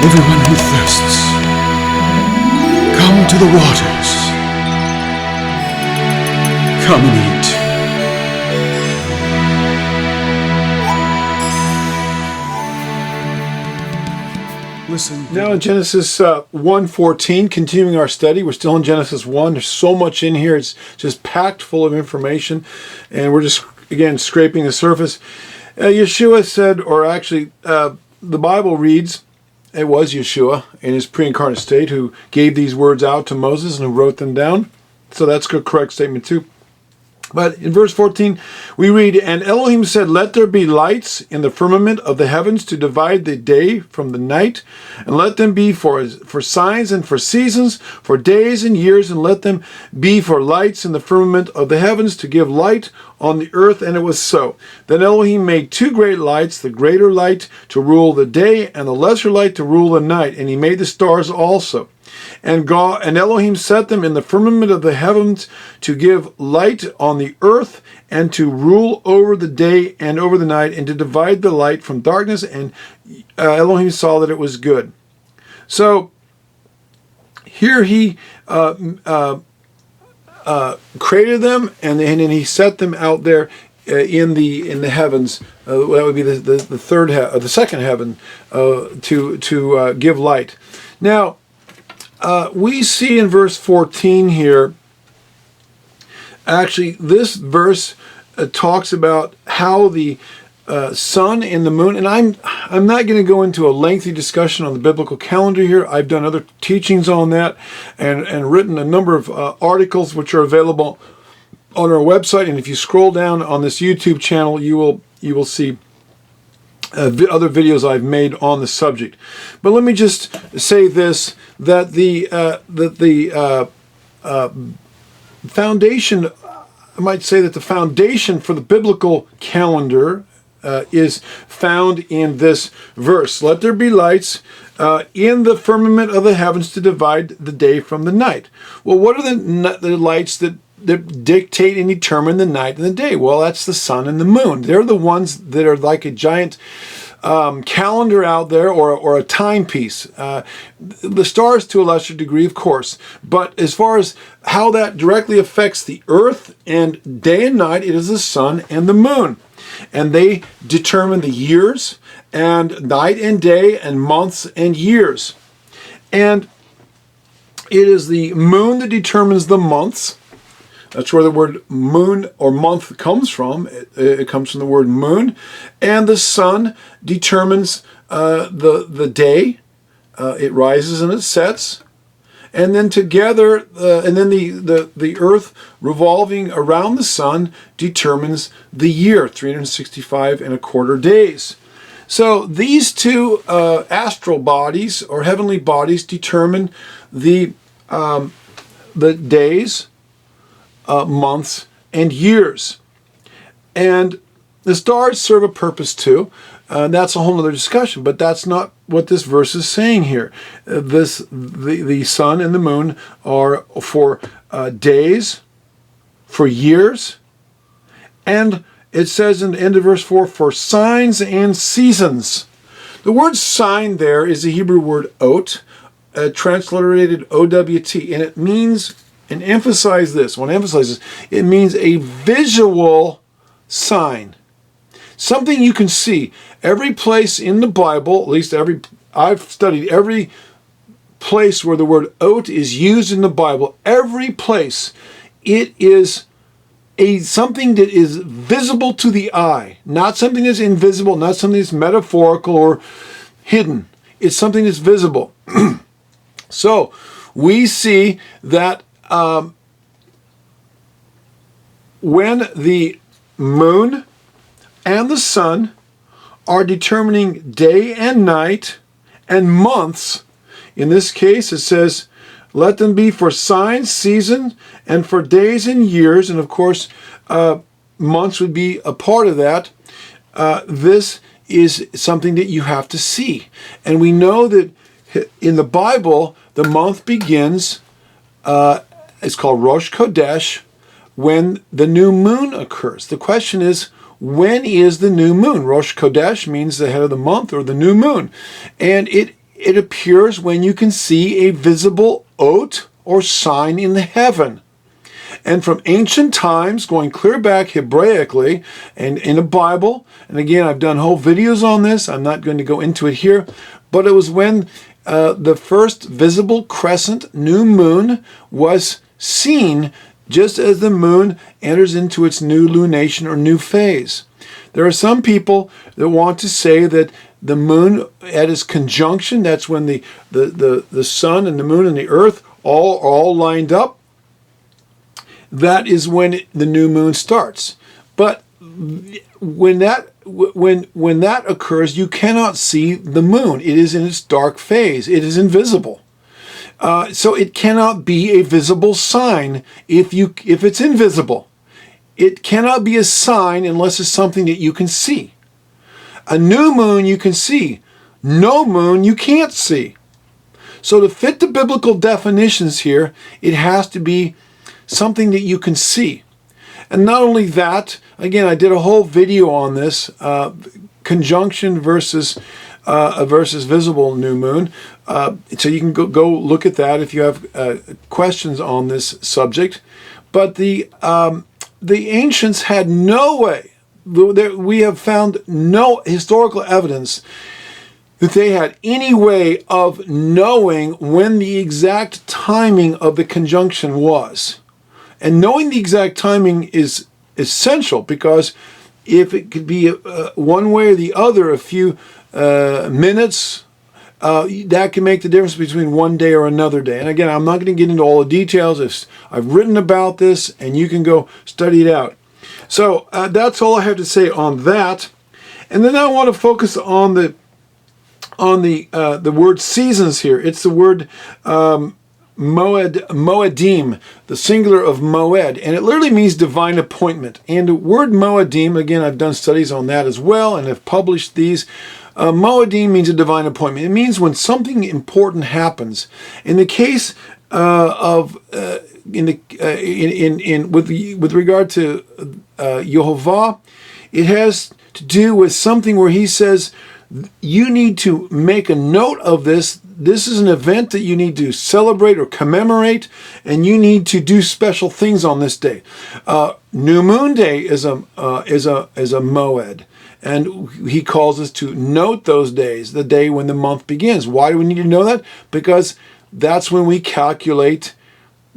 Everyone who thirsts, come to the waters. Come and eat. Listen. Now in Genesis 1:14, continuing our study. We're still in Genesis 1. There's so much in here. It's just packed full of information. And we're just, again, scraping the surface. Yeshua said, or actually, the Bible reads, it was Yeshua in his pre-incarnate state who gave these words out to Moses and who wrote them down. So that's a correct statement too. But in verse 14, we read, And Elohim said, Let there be lights in the firmament of the heavens to divide the day from the night, and let them be for signs and for seasons, for days and years, and let them be for lights in the firmament of the heavens to give light on the earth. And it was so. Then Elohim made two great lights, the greater light to rule the day, and the lesser light to rule the night. And he made the stars also. And Elohim set them in the firmament of the heavens to give light on the earth and to rule over the day and over the night and to divide the light from darkness. And Elohim saw that it was good. So here he created them and then he set them out there in the heavens. That would be the second heaven to give light. Now. We see in verse 14 here, actually this verse talks about how the sun and the moon, and I'm not going to go into a lengthy discussion on the biblical calendar here. I've done other teachings on that and written a number of articles which are available on our website, and if you scroll down on this YouTube channel, you will see other videos I've made on the subject. But let me just say this, that the foundation, I might say that the foundation for the biblical calendar is found in this verse. Let there be lights in the firmament of the heavens to divide the day from the night. Well, what are the lights that dictate and determine the night and the day? Well, that's the sun and the moon. They're the ones that are like a giant calendar out there, or a timepiece. The stars to a lesser degree, of course. But as far as how that directly affects the earth and day and night, it is the sun and the moon. And they determine the years and night and day and months and years. And it is the moon that determines the months. That's where the word moon or month comes from. It comes from the word moon. And the sun determines the day. It rises and it sets. And then together, and then the earth revolving around the sun determines the year, 365 and a quarter days. So these two astral bodies or heavenly bodies determine the days, months, and years. And the stars serve a purpose too. That's a whole other discussion, but that's not what this verse is saying here. The sun and the moon are for days, for years, and it says in the end of verse 4, for signs and seasons. The word sign there is the Hebrew word ot, transliterated O-W-T, and it means, and emphasize this, I want to emphasize this, it means a visual sign. Something you can see. Every place in the Bible, at least I've studied every place where the word ot is used in the Bible, every place, it is something that is visible to the eye, not something that's invisible, not something that's metaphorical or hidden. It's something that's visible. So we see that when the moon and the sun are determining day and night and months, in this case it says, let them be for signs, seasons, and for days and years, and of course months would be a part of that. This is something that you have to see. And we know that in the Bible, the month begins, it's called Rosh Chodesh, when the new moon occurs. The question is, when is the new moon? Rosh Chodesh means the head of the month or the new moon. And it it appears when you can see a visible oat or sign in the heaven. And from ancient times, going clear back Hebraically and in the Bible, and again, I've done whole videos on this. I'm not going to go into it here, but it was when the first visible crescent new moon was seen just as the moon enters into its new lunation or new phase. There are some people that want to say that the moon at its conjunction, that's when the sun and the moon and the earth are all lined up. That is when the new moon starts. But when that occurs, you cannot see the moon. It is in its dark phase. It is invisible. So it cannot be a visible sign if it's invisible. It cannot be a sign unless it's something that you can see. A new moon you can see. No moon you can't see. So to fit the biblical definitions here, it has to be something that you can see. And not only that, again, I did a whole video on this, conjunction versus visible new moon. So you can go look at that if you have questions on this subject. But the ancients had no way. We have found no historical evidence that they had any way of knowing when the exact timing of the conjunction was. And knowing the exact timing is essential, because if it could be one way or the other, a few minutes, that can make the difference between one day or another day. And again, I'm not going to get into all the details. I've written about this, and you can go study it out. So that's all I have to say on that. And then I want to focus on the word seasons here. It's the word moedim, the singular of moed, and it literally means divine appointment. And the word moedim, again, I've done studies on that as well, and have published these. Moedim means a divine appointment. It means when something important happens. In the case with regard to Yehovah, it has to do with something where he says, you need to make a note of this. This is an event that you need to celebrate or commemorate, and you need to do special things on this day. New Moon Day is a moed, and he calls us to note those days, the day when the month begins. Why do we need to know that? Because that's when we calculate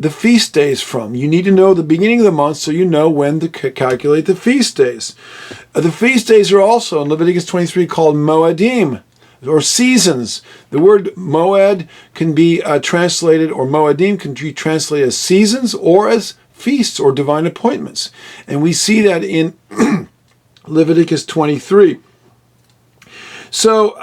the feast days from. You need to know the beginning of the month so you know when to calculate the feast days. The feast days are also in Leviticus 23 called moedim, or seasons. The word moed can be translated, or moedim can be translated as seasons or as feasts or divine appointments. And we see that in Leviticus 23. So,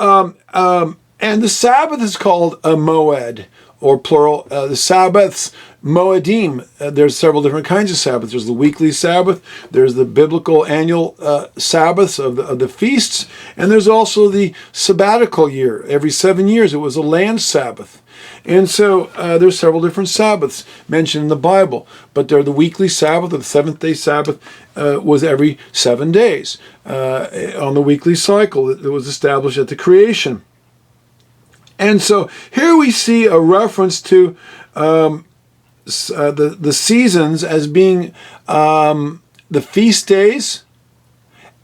and the Sabbath is called a moed, or plural. The Sabbaths, moedim. There's several different kinds of Sabbaths. There's the weekly Sabbath. There's the biblical annual Sabbaths of the feasts. And there's also the sabbatical year. Every 7 years it was a land Sabbath. And so there's several different Sabbaths mentioned in the Bible. But they're the weekly Sabbath, or the seventh-day Sabbath was every 7 days on the weekly cycle that was established at the creation. And so here we see a reference to the seasons as being the feast days,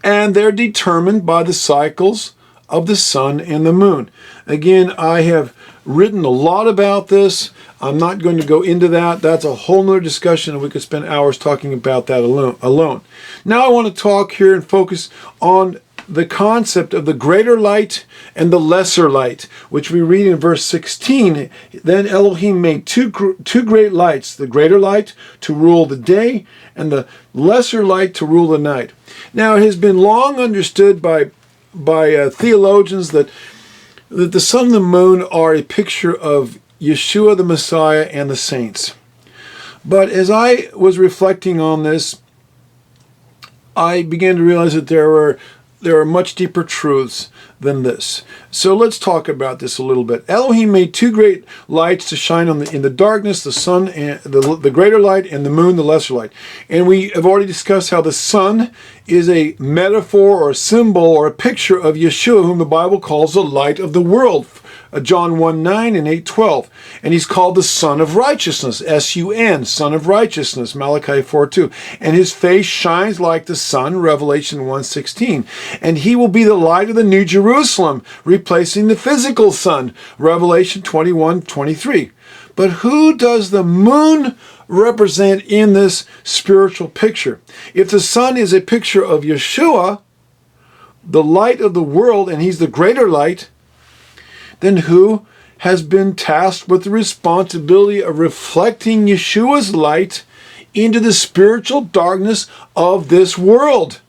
and they're determined by the cycles of the sun and the moon. Again, I have written a lot about this. I'm not going to go into that. That's a whole nother discussion, and we could spend hours talking about that alone. Now I want to talk here and focus on the concept of the greater light and the lesser light, which we read in verse 16. Then Elohim made two great lights, the greater light to rule the day and the lesser light to rule the night. Now it has been long understood by theologians that the sun and the moon are a picture of Yeshua the Messiah and the saints. But as I was reflecting on this, I began to realize that there are much deeper truths than this. So let's talk about this a little bit. Elohim made two great lights to shine in the darkness, the sun, and the greater light, and the moon, the lesser light. And we have already discussed how the sun is a metaphor or a symbol or a picture of Yeshua, whom the Bible calls the light of the world. John 1:9 and 8:12. And he's called the Son of Righteousness, S-U-N, Son of Righteousness, Malachi 4:2. And his face shines like the sun, Revelation 1:16. And he will be the light of the New Jerusalem, replacing the physical sun, Revelation 21:23. But who does the moon represent in this spiritual picture? If the sun is a picture of Yeshua, the light of the world, and he's the greater light, then who has been tasked with the responsibility of reflecting Yeshua's light into the spiritual darkness of this world?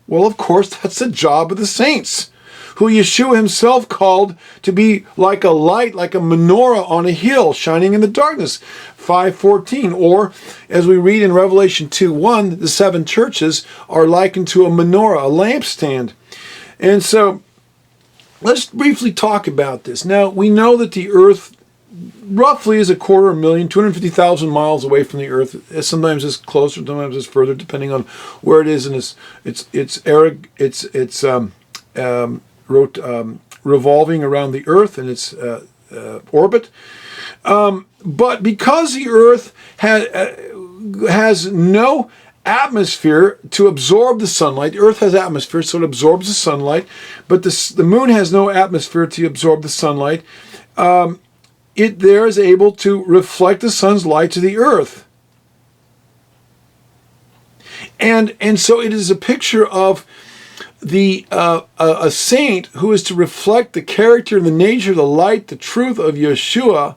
Well, of course, that's the job of the saints, who Yeshua himself called to be like a light, like a menorah on a hill, shining in the darkness, 5:14. Or, as we read in Revelation 2:1, the seven churches are likened to a menorah, a lampstand. And so, let's briefly talk about this. Now, we know that the earth roughly is 250,000, 250,000 miles away from the earth. Sometimes it's closer, sometimes it's further, depending on where it is in revolving around the earth in its orbit. But because the earth has no atmosphere to absorb the sunlight. The earth has atmosphere, so it absorbs the sunlight, but the moon has no atmosphere to absorb the sunlight. It there is able to reflect the sun's light to the earth. And so it is a picture of a saint who is to reflect the character and the nature, the light, the truth of Yeshua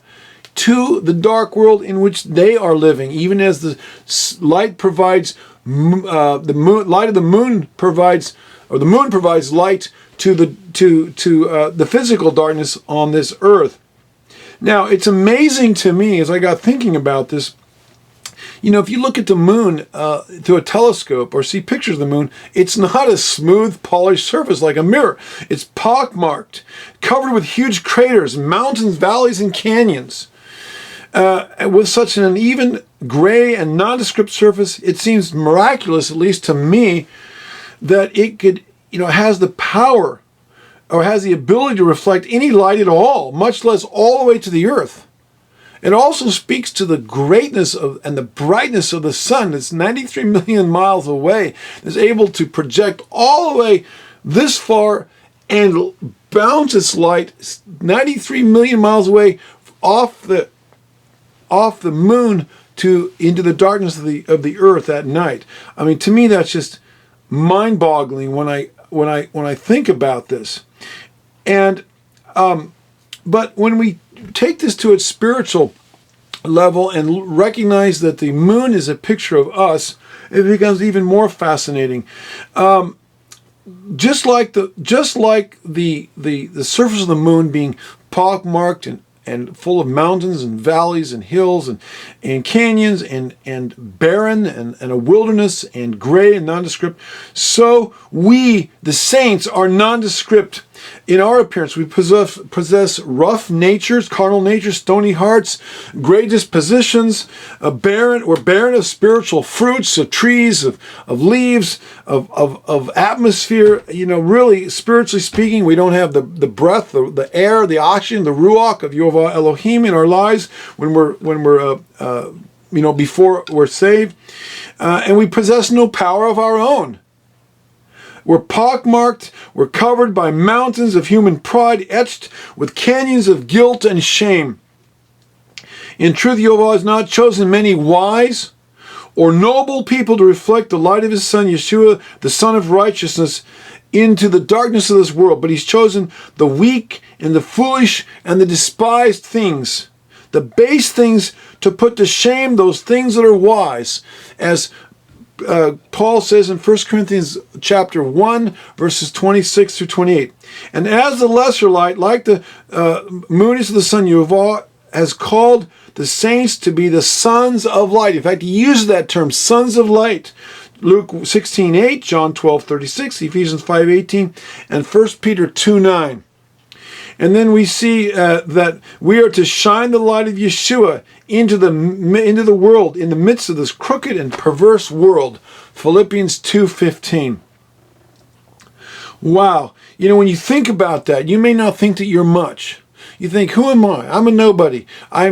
to the dark world in which they are living, even as the light provides light of the moon provides, or the moon provides light to the physical darkness on this earth. Now, it's amazing to me as I got thinking about this. You know, if you look at the moon through a telescope or see pictures of the moon, it's not a smooth, polished surface like a mirror. It's pockmarked, covered with huge craters, mountains, valleys, and canyons. With such an uneven, gray, and nondescript surface, it seems miraculous, at least to me, that it could, has the power or has the ability to reflect any light at all, much less all the way to the earth. It also speaks to the greatness and the brightness of the sun that's 93 million miles away, that's able to project all the way this far and bounce its light 93 million miles away off the moon into the darkness of the earth at night. I mean, to me, that's just mind-boggling when I think about this. And but when we take this to its spiritual level and recognize that the moon is a picture of us, it becomes even more fascinating. Just like the surface of the moon being pockmarked and full of mountains and valleys and hills and canyons and barren and a wilderness and gray and nondescript, so we, the saints, are nondescript in our appearance. We possess rough natures, carnal natures, stony hearts, gray dispositions, we're barren of spiritual fruits, of trees, of leaves, of atmosphere. Really, spiritually speaking, we don't have the breath, the air, the oxygen, the ruach of Yehovah Elohim in our lives when we're before we're saved, and we possess no power of our own. We're pockmarked, we're covered by mountains of human pride, etched with canyons of guilt and shame. In truth, Yehovah has not chosen many wise or noble people to reflect the light of his Son, Yeshua, the Son of Righteousness, into the darkness of this world, but he's chosen the weak and the foolish and the despised things, the base things, to put to shame those things that are wise, as Paul says in 1 Corinthians chapter 1, verses 26 through 28. And as the lesser light, like the moon is the sun, Yehovah has called the saints to be the sons of light. In fact, he uses that term, sons of light, Luke 16:8, John 12:36, Ephesians 5:18, and 1 Peter 2:9. And then we see that we are to shine the light of Yeshua into the world, in the midst of this crooked and perverse world. Philippians 2:15. Wow. You know, when you think about that, you may not think that you're much. You think, who am I? I'm a nobody. I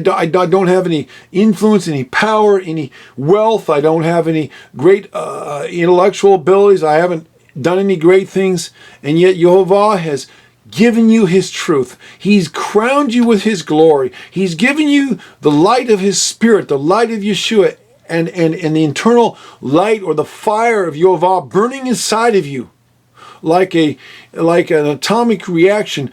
don't have any influence, any power, any wealth. I don't have any great intellectual abilities. I haven't done any great things. And yet Yehovah has given you his truth. He's crowned you with his glory. He's given you the light of his spirit, the light of Yeshua, and the internal light or the fire of Yehovah burning inside of you. Like an atomic reaction,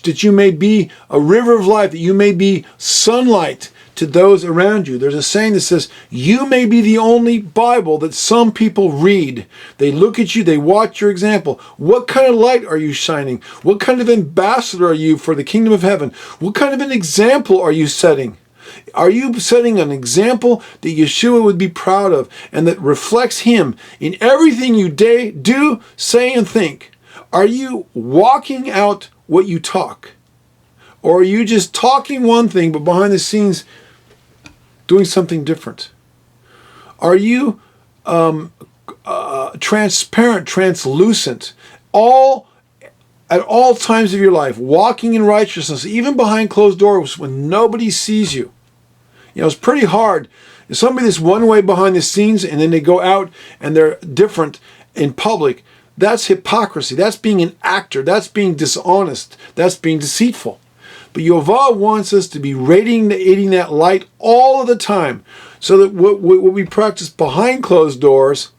that you may be a river of life, that you may be sunlight to those around you. There's a saying that says, you may be the only Bible that some people read. They look at you, they watch your example. What kind of light are you shining? What kind of ambassador are you for the kingdom of heaven? What kind of an example are you setting? Are you setting an example that Yeshua would be proud of and that reflects him in everything you do, say, and think? Are you walking out what you talk? Or are you just talking one thing but behind the scenes doing something different? Are you transparent, translucent, at all times of your life, walking in righteousness, even behind closed doors when nobody sees you? You know, it's pretty hard. If somebody that's one way behind the scenes and then they go out and they're different in public, that's hypocrisy. That's being an actor. That's being dishonest. That's being deceitful. But Yehovah wants us to be radiating that light all of the time, so that what we practice behind closed doors,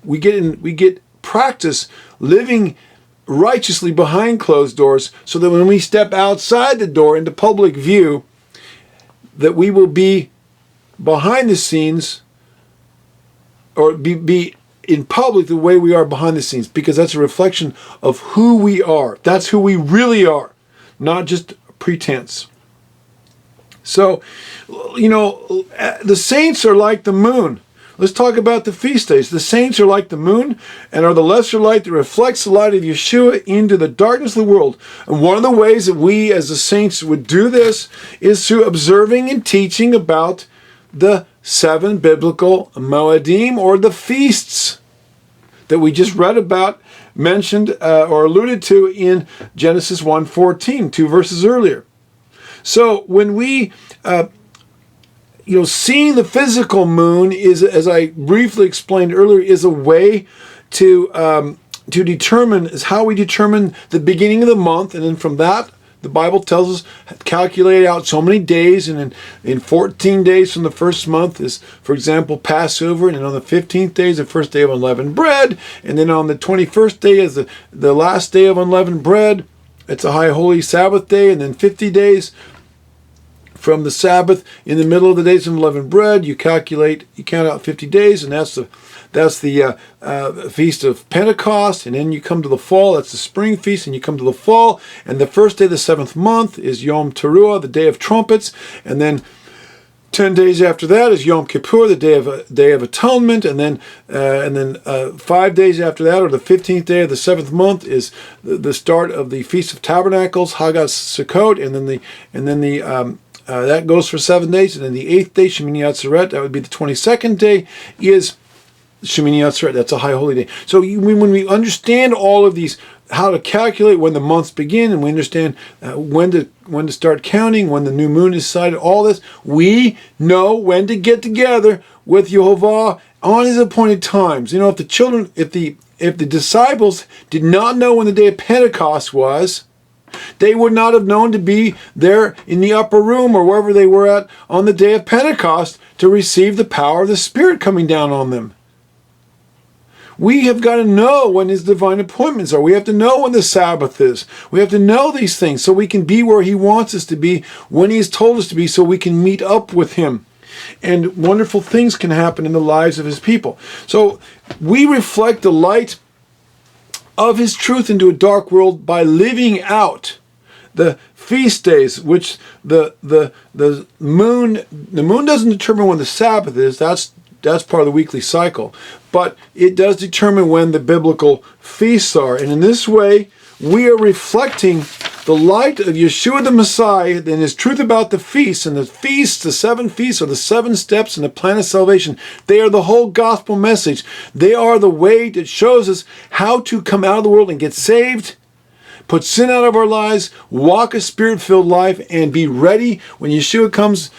we get practice living righteously behind closed doors, so that when we step outside the door into public view, that we will be behind the scenes, or be in public the way we are behind the scenes, because that's a reflection of who we are. That's who we really are, not just pretense. So, you know, the saints are like the moon. Let's talk about the feast days. The saints are like the moon and are the lesser light that reflects the light of Yeshua into the darkness of the world. And one of the ways that we as the saints would do this is through observing and teaching about the 7 biblical Moedim, or the feasts that we just read about, mentioned or alluded to in Genesis 1:14, 2 verses earlier. So when we seeing the physical moon is, as I briefly explained earlier, is a way to determine, is how we determine the beginning of the month, and then from that, the Bible tells us, calculate out so many days, and in 14 days from the first month is, for example, Passover, and then on the 15th day is the first day of unleavened bread, and then on the 21st day is the last day of unleavened bread. It's a high holy Sabbath day, and then 50 days from the Sabbath, in the middle of the days of unleavened bread, you count out 50 days, and that's the feast of Pentecost. And then you come to the fall, that's the spring feast, and you come to the fall, and the first day of the 7th month is Yom Teruah, the day of trumpets, and then 10 days after that is Yom Kippur, the day of atonement, and then 5 days after that, or the 15th day of the 7th month, is the start of the Feast of Tabernacles, Hagas Sukkot, and then that goes for 7 days, and then the 8th day, Shemini Atzeret, that would be the 22nd day, is Shemini Atzeret. That's a high holy day. So when we understand all of these, how to calculate when the months begin, and we understand when to start counting, when the new moon is sighted, all this, we know when to get together with Yehovah on his appointed times. You know, if the disciples did not know when the day of Pentecost was, they would not have known to be there in the upper room or wherever they were at on the day of Pentecost to receive the power of the Spirit coming down on them. We have got to know when his divine appointments are. We have to know when the Sabbath is. We have to know these things so we can be where he wants us to be when he has told us to be, so we can meet up with him. And wonderful things can happen in the lives of his people. So we reflect the light of his truth into a dark world by living out the feast days, which the moon doesn't determine when the Sabbath is. That's that's part of the weekly cycle. But it does determine when the biblical feasts are. And in this way, we are reflecting the light of Yeshua the Messiah and his truth about the feasts. And the feasts, the 7 feasts, are the 7 steps in the plan of salvation. They are the whole gospel message. They are the way that shows us how to come out of the world and get saved, put sin out of our lives, walk a spirit-filled life, and be ready when Yeshua comes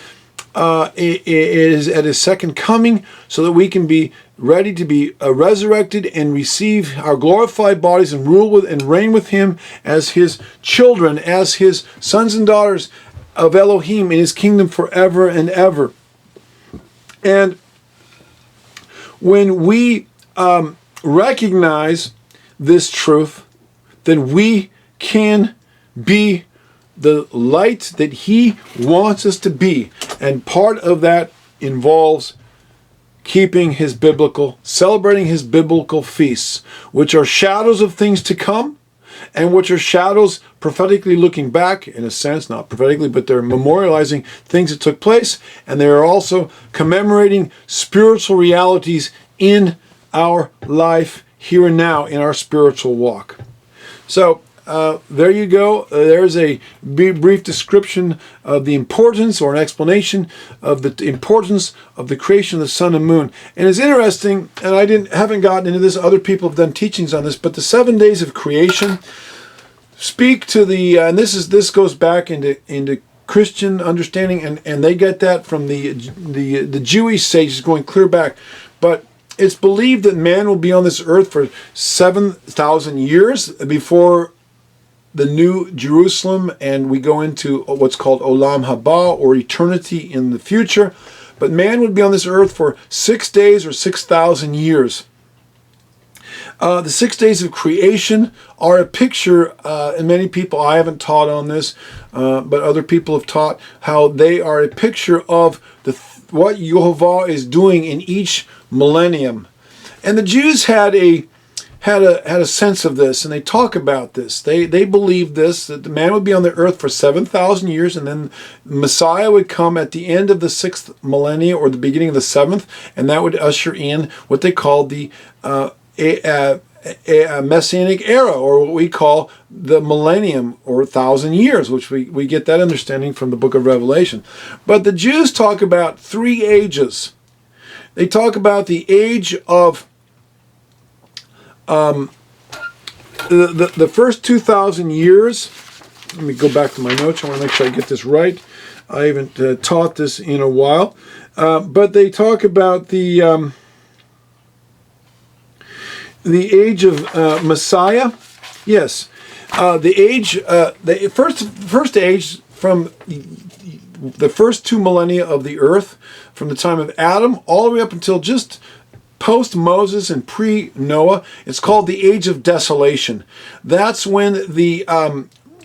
is at his second coming, so that we can be ready to be resurrected and receive our glorified bodies and rule with and reign with him as his children, as his sons and daughters of Elohim in his kingdom forever and ever. And when we recognize this truth, then we can be the light that he wants us to be. And part of that involves keeping his celebrating his biblical feasts, which are shadows of things to come, and which are shadows prophetically looking back, in a sense, not prophetically, but they're memorializing things that took place, and they are also commemorating spiritual realities in our life here and now, in our spiritual walk. So, there you go. There's a brief description of the importance, or an explanation of the importance of the creation of the sun and moon. And it's interesting, and I haven't gotten into this. Other people have done teachings on this, but the 7 days of creation speak to the, and this goes back into Christian understanding, and they get that from the Jewish sages going clear back. But it's believed that man will be on this earth for 7,000 years before the new Jerusalem, and we go into what's called Olam Haba, or eternity in the future. But man would be on this earth for 6 days or 6,000 years. The 6 days of creation are a picture, and many people, I haven't taught on this, but other people have taught how they are a picture of what Yehovah is doing in each millennium. And the Jews had a sense of this, and they talk about this. They believed this, that the man would be on the earth for 7,000 years, and then Messiah would come at the end of the 6th millennia, or the beginning of the 7th, and that would usher in what they called the Messianic era, or what we call the millennium, or 1,000 years, which we get that understanding from the book of Revelation. But the Jews talk about 3 ages. They talk about the age of the first 2,000 years. Let me go back to my notes. I want to make sure I get this right. I haven't taught this in a while. But they talk about the age of Messiah. Yes. The age, the first age from the first 2 millennia of the earth, from the time of Adam all the way up until just post-Moses and pre-Noah. It's called the Age of Desolation. That's when the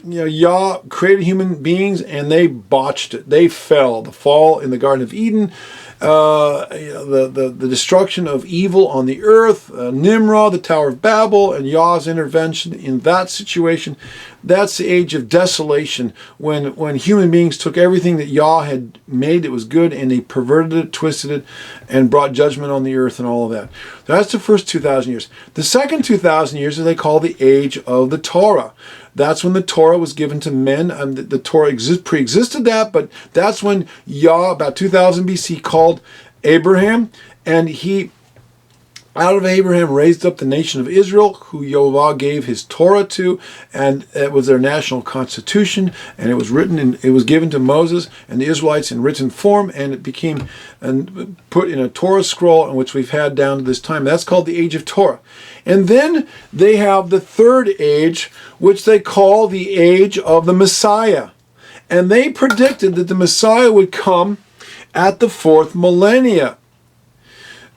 Yah created human beings, and they botched it. They fell. The fall in the Garden of Eden, the destruction of evil on the earth, Nimrod, the Tower of Babel, and Yah's intervention in that situation. That's the age of desolation, when human beings took everything that Yah had made that was good, and they perverted it, twisted it, and brought judgment on the earth and all of that. That's the first 2,000 years. The second 2,000 years is they call the age of the Torah. That's when the Torah was given to men. The Torah pre-existed that, but that's when Yah, about 2000 BC, called Abraham, and he, out of Abraham, raised up the nation of Israel, who Yehovah gave his Torah to, and it was their national constitution, and it was written, it was given to Moses and the Israelites in written form, and it became put in a Torah scroll, in which we've had down to this time. That's called the Age of Torah. And then they have the third age, which they call the Age of the Messiah. And they predicted that the Messiah would come at the 4th millennia.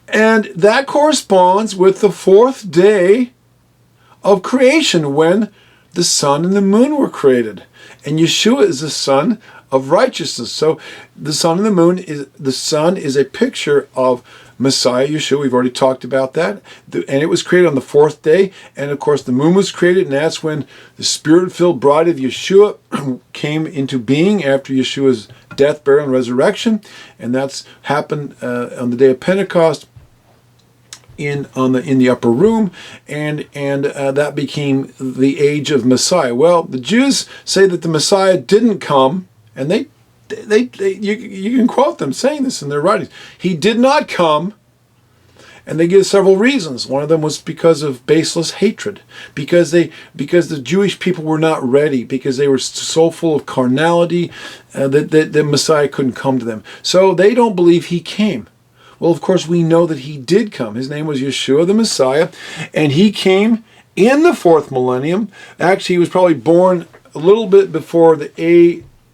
And that corresponds with the 4th day of creation, when the sun and the moon were created. And Yeshua is the son of righteousness. So the sun and the moon the sun is a picture of Messiah, Yeshua. We've already talked about that. And it was created on the fourth day. And of course, the moon was created, and that's when the Spirit-filled bride of Yeshua came into being after Yeshua's death, burial, and resurrection. And that's happened on the day of Pentecost in the upper room, and that became the age of Messiah. Well, the Jews say that the Messiah didn't come, and you can quote them saying this in their writings. He did not come, and they give several reasons. One of them was because of baseless hatred, because the Jewish people were not ready, because they were so full of carnality that the Messiah couldn't come to them. So they don't believe he came. Well, of course, we know that he did come. His name was Yeshua the Messiah, and he came in the fourth millennium. Actually, he was probably born a little bit before the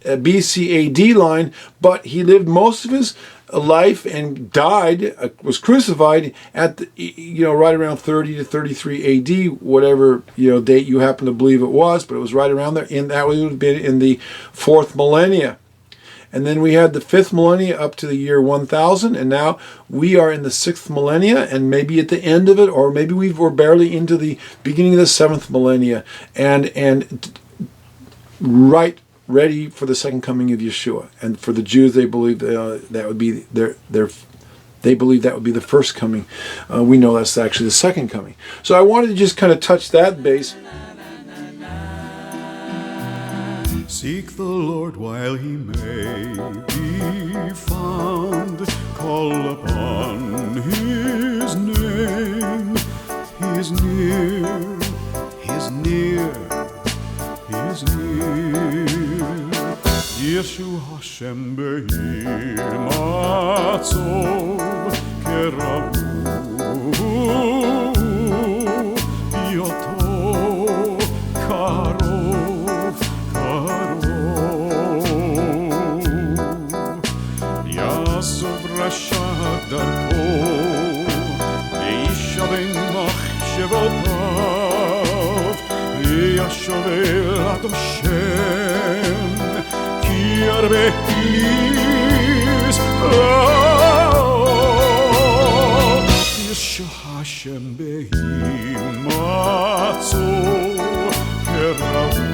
BC AD line, but he lived most of his life and died, was crucified at right around 30 to 33 AD, whatever date you happen to believe it was, but it was right around there. And that would have been in the fourth millennia. And then we had the fifth millennia up to the year 1000, and now we are in the sixth millennia, and maybe at the end of it, or maybe we're barely into the beginning of the seventh millennia, and right ready for the second coming of Yeshua. And for the Jews, they believe that would be they believe that would be the first coming. We know that's actually the second coming. So I wanted to just kind of touch that base. Seek the Lord while he may be found. Call upon his name. He is near, he is near, he is near. Yeshua Hashem behir matzov keravu yoto karov karov Yasov rasha darko veishavem machshevotav veyashovel ad Hashem ki arbe his Yeshua Hashem behir matzov keravu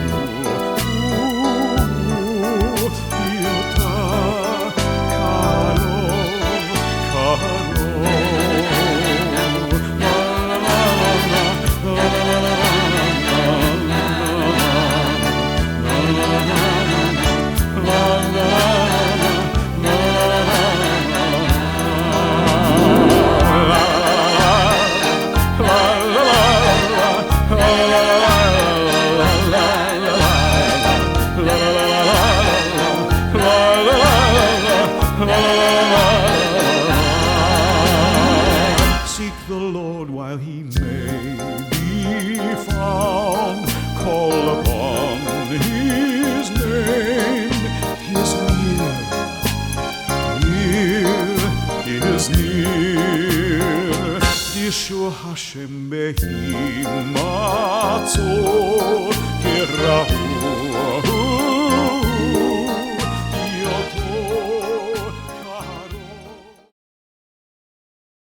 Seek the Lord while he may be found. Call upon his name. He is near, he is near. Yeshua Hashem behir matzor kerahu